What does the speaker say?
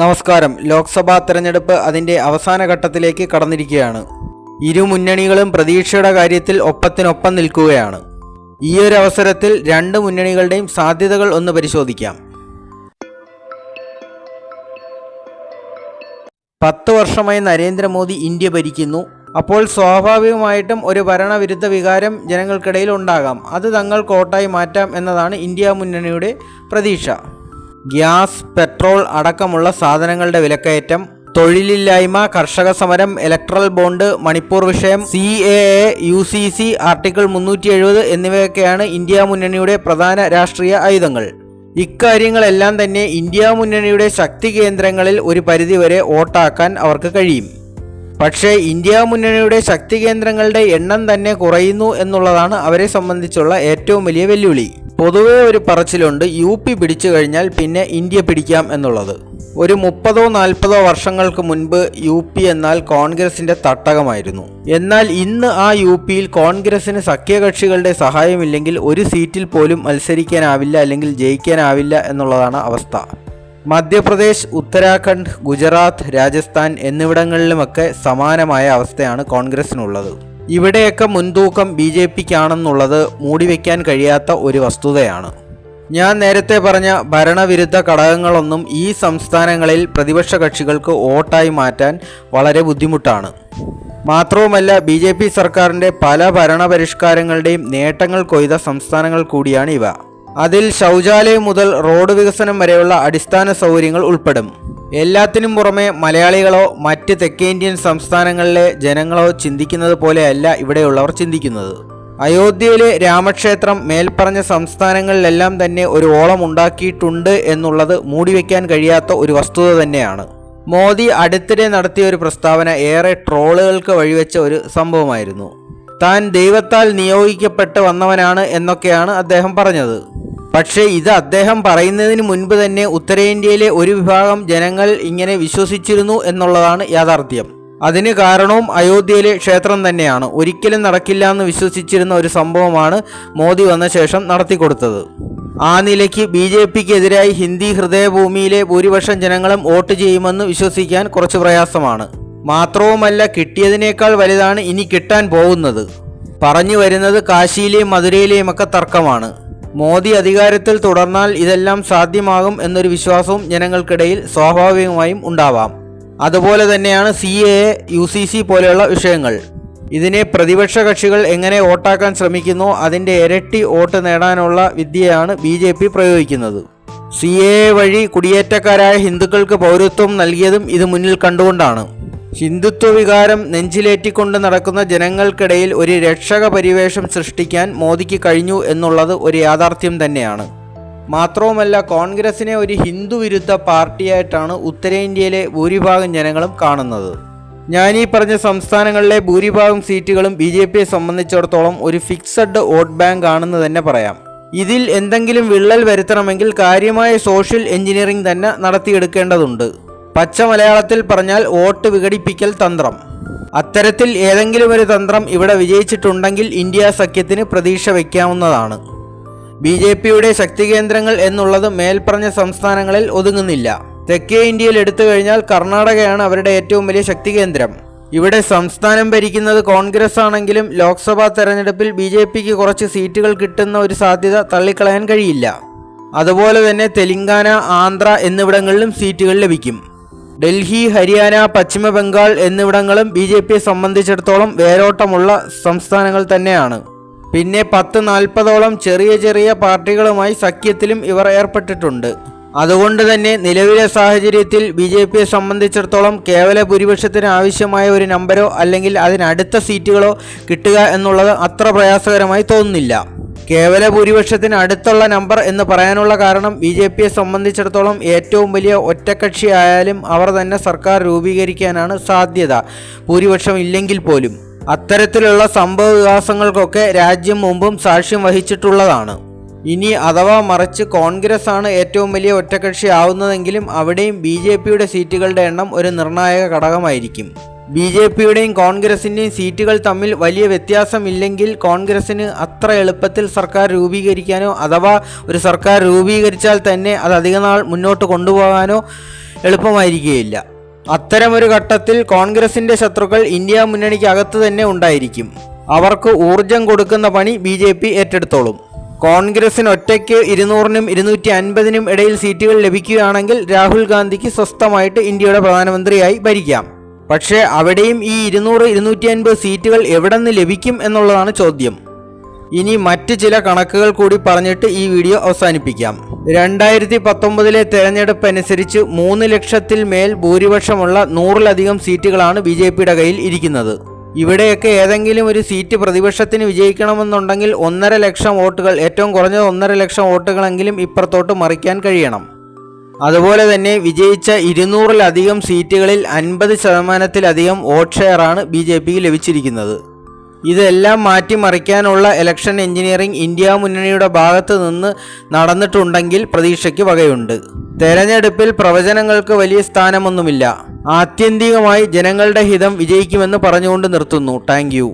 നമസ്കാരം. ലോക്സഭാ തെരഞ്ഞെടുപ്പ് അതിൻ്റെ അവസാന ഘട്ടത്തിലേക്ക് കടന്നിരിക്കുകയാണ്. ഇരു മുന്നണികളും പ്രതീക്ഷയുടെ കാര്യത്തിൽ ഒപ്പത്തിനൊപ്പം നിൽക്കുകയാണ്. ഈയൊരു അവസരത്തിൽ രണ്ട് മുന്നണികളുടെയും സാധ്യതകൾ ഒന്ന് പരിശോധിക്കാം. 10 വർഷമായി നരേന്ദ്രമോദി ഇന്ത്യ ഭരിക്കുന്നു. അപ്പോൾ സ്വാഭാവികമായിട്ടും ഒരു ഭരണവിരുദ്ധ വികാരം ജനങ്ങൾക്കിടയിൽ ഉണ്ടാകാം. അത് തങ്ങൾക്ക് വോട്ടായി മാറ്റാം എന്നതാണ് ഇന്ത്യ മുന്നണിയുടെ പ്രതീക്ഷ. ഗ്യാസ്, പെട്രോൾ അടക്കമുള്ള സാധനങ്ങളുടെ വിലക്കയറ്റം, തൊഴിലില്ലായ്മ, കർഷക സമരം, ഇലക്ട്രൽ ബോണ്ട്, മണിപ്പൂർ വിഷയം, CAA, UCC, ആർട്ടിക്കിൾ 370 എന്നിവയൊക്കെയാണ് ഇന്ത്യ മുന്നണിയുടെ പ്രധാന രാഷ്ട്രീയ ആയുധങ്ങൾ. ഇക്കാര്യങ്ങളെല്ലാം തന്നെ ഇന്ത്യ മുന്നണിയുടെ ശക്തി കേന്ദ്രങ്ങളിൽ ഒരു പരിധിവരെ വോട്ടാക്കാൻ അവർക്ക് കഴിയും. പക്ഷേ ഇന്ത്യ മുന്നണിയുടെ ശക്തി കേന്ദ്രങ്ങളുടെ എണ്ണം തന്നെ കുറയുന്നു എന്നുള്ളതാണ് അവരെ സംബന്ധിച്ചുള്ള ഏറ്റവും വലിയ വെല്ലുവിളി. പൊതുവേ ഒരു പറച്ചിലുണ്ട്, UP പിടിച്ചു കഴിഞ്ഞാൽ പിന്നെ ഇന്ത്യ പിടിക്കാം എന്നുള്ളത്. ഒരു 30-40 വർഷങ്ങൾക്ക് മുൻപ് UP എന്നാൽ കോൺഗ്രസിന്റെ തട്ടകമായിരുന്നു. എന്നാൽ ഇന്ന് ആ UPയിൽ കോൺഗ്രസിന് സഖ്യകക്ഷികളുടെ സഹായമില്ലെങ്കിൽ ഒരു സീറ്റിൽ പോലും മത്സരിക്കാനാവില്ല, അല്ലെങ്കിൽ ജയിക്കാനാവില്ല എന്നുള്ളതാണ് അവസ്ഥ. മധ്യപ്രദേശ്, ഉത്തരാഖണ്ഡ്, ഗുജറാത്ത്, രാജസ്ഥാൻ എന്നിവിടങ്ങളിലുമൊക്കെ സമാനമായ അവസ്ഥയാണ് കോൺഗ്രസിനുള്ളത്. ഇവിടെയൊക്കെ മുൻതൂക്കം BJPക്കാണെന്നുള്ളത് മൂടിവെക്കാൻ കഴിയാത്ത ഒരു വസ്തുതയാണ്. ഞാൻ നേരത്തെ പറഞ്ഞ ഭരണവിരുദ്ധ ഘടകങ്ങളൊന്നും ഈ സംസ്ഥാനങ്ങളിൽ പ്രതിപക്ഷ കക്ഷികൾക്ക് വോട്ടായി മാറ്റാൻ വളരെ ബുദ്ധിമുട്ടാണ്. മാത്രവുമല്ല, BJP സർക്കാരിൻ്റെ പല ഭരണപരിഷ്കാരങ്ങളുടെയും നേട്ടങ്ങൾ കൊയ്ത സംസ്ഥാനങ്ങൾ കൂടിയാണ് ഇവ. അതിൽ ശൗചാലയം മുതൽ റോഡ് വികസനം വരെയുള്ള അടിസ്ഥാന സൗകര്യങ്ങൾ ഉൾപ്പെടും. എല്ലാത്തിനും പുറമെ മലയാളികളോ മറ്റ് തെക്കേന്ത്യൻ സംസ്ഥാനങ്ങളിലെ ജനങ്ങളോ ചിന്തിക്കുന്നത് പോലെയല്ല ഇവിടെയുള്ളവർ ചിന്തിക്കുന്നത്. അയോധ്യയിലെ രാമക്ഷേത്രം മേൽപ്പറഞ്ഞ സംസ്ഥാനങ്ങളിലെല്ലാം തന്നെ ഒരു ഓളം ഉണ്ടാക്കിയിട്ടുണ്ട് എന്നുള്ളത് മൂടിവെക്കാൻ കഴിയാത്ത ഒരു വസ്തുത തന്നെയാണ്. മോദി അടുത്തിടെ നടത്തിയ ഒരു പ്രസ്താവന ഏറെ ട്രോളുകൾക്ക് വഴിവെച്ച ഒരു സംഭവമായിരുന്നു. താൻ ദൈവത്താൽ നിയോഗിക്കപ്പെട്ട് വന്നവനാണ് എന്നൊക്കെയാണ് അദ്ദേഹം പറഞ്ഞത്. പക്ഷേ ഇത് അദ്ദേഹം പറയുന്നതിന് മുൻപ് തന്നെ ഉത്തരേന്ത്യയിലെ ഒരു വിഭാഗം ജനങ്ങൾ ഇങ്ങനെ വിശ്വസിച്ചിരുന്നു എന്നുള്ളതാണ് യാഥാർത്ഥ്യം. അതിന് കാരണവും അയോധ്യയിലെ ക്ഷേത്രം തന്നെയാണ്. ഒരിക്കലും നടക്കില്ല എന്ന് വിശ്വസിച്ചിരുന്ന ഒരു സംഭവമാണ് മോദി വന്ന ശേഷം നടത്തിക്കൊടുത്തത്. ആ നിലയ്ക്ക് BJPക്കെതിരായി ഹിന്ദി ഹൃദയഭൂമിയിലെ ഭൂരിപക്ഷം ജനങ്ങളും വോട്ട് ചെയ്യുമെന്ന് വിശ്വസിക്കാൻ കുറച്ച് പ്രയാസമാണ്. മാത്രവുമല്ല, കിട്ടിയതിനേക്കാൾ വലുതാണ് ഇനി കിട്ടാൻ പോകുന്നത്. പറഞ്ഞു വരുന്നത് കാശിയിലെയും മധുരയിലെയും ഒക്കെ തർക്കമാണ്. മോദി അധികാരത്തിൽ തുടർന്നാൽ ഇതെല്ലാം സാധ്യമാകും എന്നൊരു വിശ്വാസവും ജനങ്ങൾക്കിടയിൽ സ്വാഭാവികമായും ഉണ്ടാവാം. അതുപോലെ തന്നെയാണ് CAA, UCC പോലെയുള്ള വിഷയങ്ങൾ. ഇതിനെ പ്രതിപക്ഷ കക്ഷികൾ എങ്ങനെ വോട്ടാക്കാൻ ശ്രമിക്കുന്നോ അതിൻ്റെ ഇരട്ടി വോട്ട് നേടാനുള്ള വിദ്യയാണ് BJP പ്രയോഗിക്കുന്നത്. CAA വഴി കുടിയേറ്റക്കാരായ ഹിന്ദുക്കൾക്ക് പൗരത്വം നൽകിയതും ഇത് മുന്നിൽ കണ്ടുകൊണ്ടാണ്. ഹിന്ദുത്വ വികാരം നെഞ്ചിലേറ്റിക്കൊണ്ട് നടക്കുന്ന ജനങ്ങൾക്കിടയിൽ ഒരു രക്ഷക പരിവേഷം സൃഷ്ടിക്കാൻ മോദിക്ക് കഴിഞ്ഞു എന്നുള്ളത് ഒരു യാഥാർത്ഥ്യം തന്നെയാണ്. മാത്രവുമല്ല, കോൺഗ്രസിനെ ഒരു ഹിന്ദു വിരുദ്ധ പാർട്ടിയായിട്ടാണ് ഉത്തരേന്ത്യയിലെ ഭൂരിഭാഗം ജനങ്ങളും കാണുന്നത്. ഞാൻ ഈ പറഞ്ഞ സംസ്ഥാനങ്ങളിലെ ഭൂരിഭാഗം സീറ്റുകളും BJPയെ സംബന്ധിച്ചിടത്തോളം ഒരു ഫിക്സഡ് വോട്ട് ബാങ്ക് ആണെന്ന് തന്നെ പറയാം. ഇതിൽ എന്തെങ്കിലും വിള്ളൽ വരുത്തണമെങ്കിൽ കാര്യമായ സോഷ്യൽ എഞ്ചിനീയറിംഗ് തന്നെ നടത്തിയെടുക്കേണ്ടതുണ്ട്. പച്ച മലയാളത്തിൽ പറഞ്ഞാൽ വോട്ട് വിഘടിപ്പിക്കൽ തന്ത്രം. അത്തരത്തിൽ ഏതെങ്കിലും ഒരു തന്ത്രം ഇവിടെ വിജയിച്ചിട്ടുണ്ടെങ്കിൽ ഇന്ത്യ സഖ്യത്തിന് പ്രതീക്ഷ വയ്ക്കാവുന്നതാണ്. BJPയുടെ ശക്തി കേന്ദ്രങ്ങൾ എന്നുള്ളത് മേൽപ്പറഞ്ഞ സംസ്ഥാനങ്ങളിൽ ഒതുങ്ങുന്നില്ല. തെക്കേ ഇന്ത്യയിൽ എടുത്തു കഴിഞ്ഞാൽ കർണാടകയാണ് അവരുടെ ഏറ്റവും വലിയ ശക്തി കേന്ദ്രം. ഇവിടെ സംസ്ഥാനം ഭരിക്കുന്നത് കോൺഗ്രസ് ആണെങ്കിലും ലോക്സഭാ തെരഞ്ഞെടുപ്പിൽ BJPക്ക് കുറച്ച് സീറ്റുകൾ കിട്ടുന്ന ഒരു സാധ്യത തള്ളിക്കളയാൻ കഴിയില്ല. അതുപോലെ തന്നെ തെലങ്കാന, ആന്ധ്ര എന്നിവിടങ്ങളിലും സീറ്റുകൾ ലഭിക്കും. ഡൽഹി, ഹരിയാന, പശ്ചിമ ബംഗാൾ എന്നിവിടങ്ങളും BJPയെ സംബന്ധിച്ചിടത്തോളം വേരോട്ടമുള്ള സംസ്ഥാനങ്ങൾ തന്നെയാണ്. പിന്നെ 10-40ഓളം ചെറിയ ചെറിയ പാർട്ടികളുമായി സഖ്യത്തിലും ഇവർ ഏർപ്പെട്ടിട്ടുണ്ട്. അതുകൊണ്ട് തന്നെ നിലവിലെ സാഹചര്യത്തിൽ BJPയെ സംബന്ധിച്ചിടത്തോളം കേവല ഭൂരിപക്ഷത്തിന് ആവശ്യമായ ഒരു നമ്പരോ അല്ലെങ്കിൽ അതിനടുത്ത സീറ്റുകളോ കിട്ടുക എന്നുള്ളത് അത്ര പ്രയാസകരമായി തോന്നുന്നില്ല. കേവല ഭൂരിപക്ഷത്തിന് അടുത്തുള്ള നമ്പർ എന്ന് പറയാനുള്ള കാരണം BJPയെ സംബന്ധിച്ചിടത്തോളം ഏറ്റവും വലിയ ഒറ്റക്കക്ഷി ആയാലും അവർ തന്നെ സർക്കാർ രൂപീകരിക്കാനാണ് സാധ്യത, ഭൂരിപക്ഷം ഇല്ലെങ്കിൽ പോലും. അത്തരത്തിലുള്ള സംഭവ വികാസങ്ങൾക്കൊക്കെ രാജ്യം മുമ്പും സാക്ഷ്യം വഹിച്ചിട്ടുള്ളതാണ്. ഇനി അഥവാ മറിച്ച് കോൺഗ്രസ് ആണ് ഏറ്റവും വലിയ ഒറ്റക്കക്ഷി ആവുന്നതെങ്കിലും അവിടെയും BJPയുടെ സീറ്റുകളുടെ എണ്ണം ഒരു നിർണായക ഘടകമായിരിക്കും. BJPയുടെയും കോൺഗ്രസിൻ്റെയും സീറ്റുകൾ തമ്മിൽ വലിയ വ്യത്യാസമില്ലെങ്കിൽ കോൺഗ്രസിന് അത്ര എളുപ്പത്തിൽ സർക്കാർ രൂപീകരിക്കാനോ അഥവാ ഒരു സർക്കാർ രൂപീകരിച്ചാൽ തന്നെ അത് അധിക നാൾ മുന്നോട്ട് കൊണ്ടുപോകാനോ എളുപ്പമായിരിക്കുകയില്ല. അത്തരമൊരു ഘട്ടത്തിൽ കോൺഗ്രസിന്റെ ശത്രുക്കൾ ഇന്ത്യ മുന്നണിക്ക് അകത്ത് തന്നെ ഉണ്ടായിരിക്കും. അവർക്ക് ഊർജം കൊടുക്കുന്ന പണി BJP ഏറ്റെടുത്തോളും. കോൺഗ്രസിന് ഒറ്റയ്ക്ക് 200-നും 250-നും ഇടയിൽ സീറ്റുകൾ ലഭിക്കുകയാണെങ്കിൽ രാഹുൽ ഗാന്ധിക്ക് സ്വസ്ഥമായിട്ട് ഇന്ത്യയുടെ പ്രധാനമന്ത്രിയായി ഭരിക്കാം. പക്ഷേ അവിടെയും ഈ 200-250 സീറ്റുകൾ എവിടെ നിന്ന് ലഭിക്കും എന്നുള്ളതാണ് ചോദ്യം. ഇനി മറ്റ് ചില കണക്കുകൾ കൂടി പറഞ്ഞിട്ട് ഈ വീഡിയോ അവസാനിപ്പിക്കാം. 2019 തെരഞ്ഞെടുപ്പ് അനുസരിച്ച് 3 ലക്ഷത്തിൽ മേൽ ഭൂരിപക്ഷമുള്ള 100-ലധികം സീറ്റുകളാണ് BJPയുടെ കയ്യിൽ ഇരിക്കുന്നത്. ഇവിടെയൊക്കെ ഏതെങ്കിലും ഒരു സീറ്റ് പ്രതിപക്ഷത്തിന് വിജയിക്കണമെന്നുണ്ടെങ്കിൽ 1.5 ലക്ഷം വോട്ടുകൾ, ഏറ്റവും കുറഞ്ഞത് 1.5 ലക്ഷം വോട്ടുകളെങ്കിലും ഇപ്പുറത്തോട്ട് മറിക്കാൻ കഴിയണം. അതുപോലെ തന്നെ വിജയിച്ച 200-ലധികം സീറ്റുകളിൽ 50%-ലധികം വോട്ട് ഷെയറാണ് BJPക്ക് ലഭിച്ചിരിക്കുന്നത്. ഇതെല്ലാം മാറ്റിമറിക്കാനുള്ള ഇലക്ഷൻ എഞ്ചിനീയറിംഗ് ഇന്ത്യ മുന്നണിയുടെ ഭാഗത്ത് നിന്ന് നടന്നിട്ടുണ്ടെങ്കിൽ പ്രതീക്ഷയ്ക്ക് വകയുണ്ട്. തെരഞ്ഞെടുപ്പിൽ പ്രവചനങ്ങൾക്ക് വലിയ സ്ഥാനമൊന്നുമില്ല. ആത്യന്തികമായി ജനങ്ങളുടെ ഹിതം വിജയിക്കുമെന്ന് പറഞ്ഞുകൊണ്ട് നിർത്തുന്നു. Thank you.